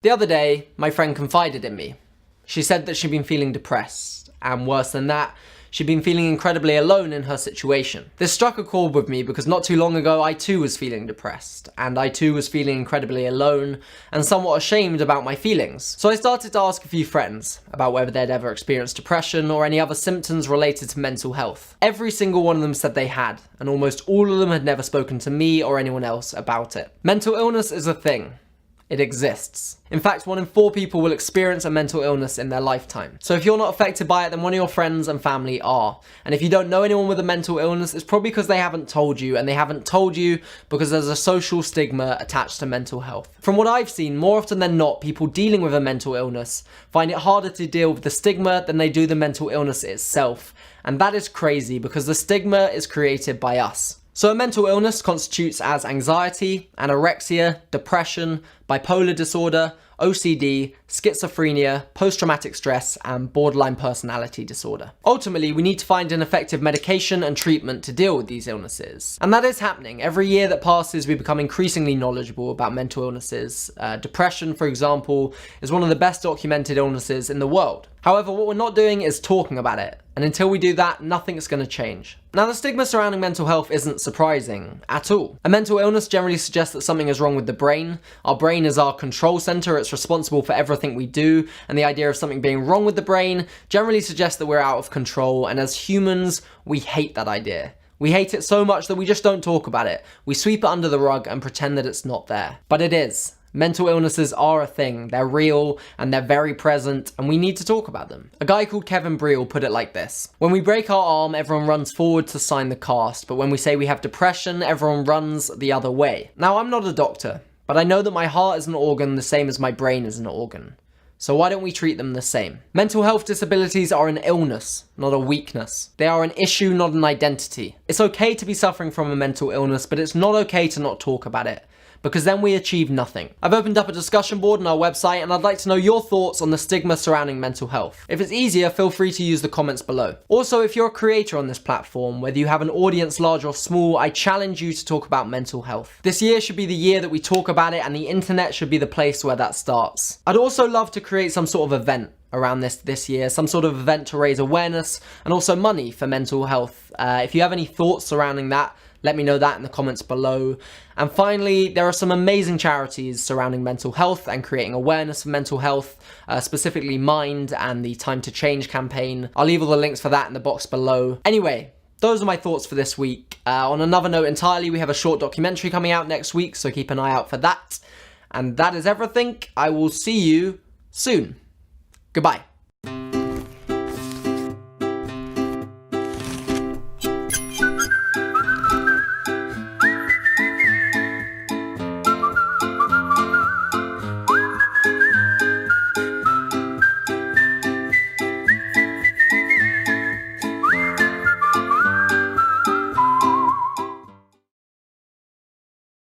The other day, my friend confided in me. She said that she'd been feeling depressed, and worse than that, she'd been feeling incredibly alone in her situation. This struck a chord with me because not too long ago I too was feeling depressed, and I too was feeling incredibly alone and somewhat ashamed about my feelings. So I started to ask a few friends about whether they'd ever experienced depression or any other symptoms related to mental health. Every single one of them said they had, and almost all of them had never spoken to me or anyone else about it. Mental illness is a thing. It exists. In fact, 1 in 4 people will experience a mental illness in their lifetime. So if you're not affected by it, then one of your friends and family are. And if you don't know anyone with a mental illness, it's probably because they haven't told you, and they haven't told you because there's a social stigma attached to mental health. From what I've seen, more often than not, people dealing with a mental illness find it harder to deal with the stigma than they do the mental illness itself. And that is crazy because the stigma is created by us. So a mental illness constitutes as anxiety, anorexia, depression, bipolar disorder, OCD, schizophrenia, post-traumatic stress, and borderline personality disorder. Ultimately, we need to find an effective medication and treatment to deal with these illnesses. And that is happening. Every year that passes, we become increasingly knowledgeable about mental illnesses. Depression, for example, is one of the best documented illnesses in the world. However, what we're not doing is talking about it. And until we do that, nothing's going to change. Now, the stigma surrounding mental health isn't surprising at all. A mental illness generally suggests that something is wrong with the brain. Our brain is our control center. It's responsible for everything we do. And the idea of something being wrong with the brain generally suggests that we're out of control. And as humans, we hate that idea. We hate it so much that we just don't talk about it. We sweep it under the rug and pretend that it's not there. But it is. Mental illnesses are a thing, they're real, and they're very present, and we need to talk about them. A guy called Kevin Briel put it like this: when we break our arm, everyone runs forward to sign the cast, but when we say we have depression, everyone runs the other way. Now, I'm not a doctor, but I know that my heart is an organ the same as my brain is an organ. So why don't we treat them the same? Mental health disabilities are an illness, not a weakness. They are an issue, not an identity. It's okay to be suffering from a mental illness, but it's not okay to not talk about it, because then we achieve nothing. I've opened up a discussion board on our website, and I'd like to know your thoughts on the stigma surrounding mental health. If it's easier, feel free to use the comments below. Also, if you're a creator on this platform, whether you have an audience large or small, I challenge you to talk about mental health. This year should be the year that we talk about it, and the internet should be the place where that starts. I'd also love to create some sort of event around this year, some sort of event to raise awareness and also money for mental health. If you have any thoughts surrounding that, let me know that in the comments below. And finally, there are some amazing charities surrounding mental health and creating awareness of mental health, specifically Mind and the Time to Change campaign. I'll leave all the links for that in the box below. Anyway, those are my thoughts for this week. On another note entirely, we have a short documentary coming out next week, so keep an eye out for that. And that is everything. I will see you soon. Goodbye.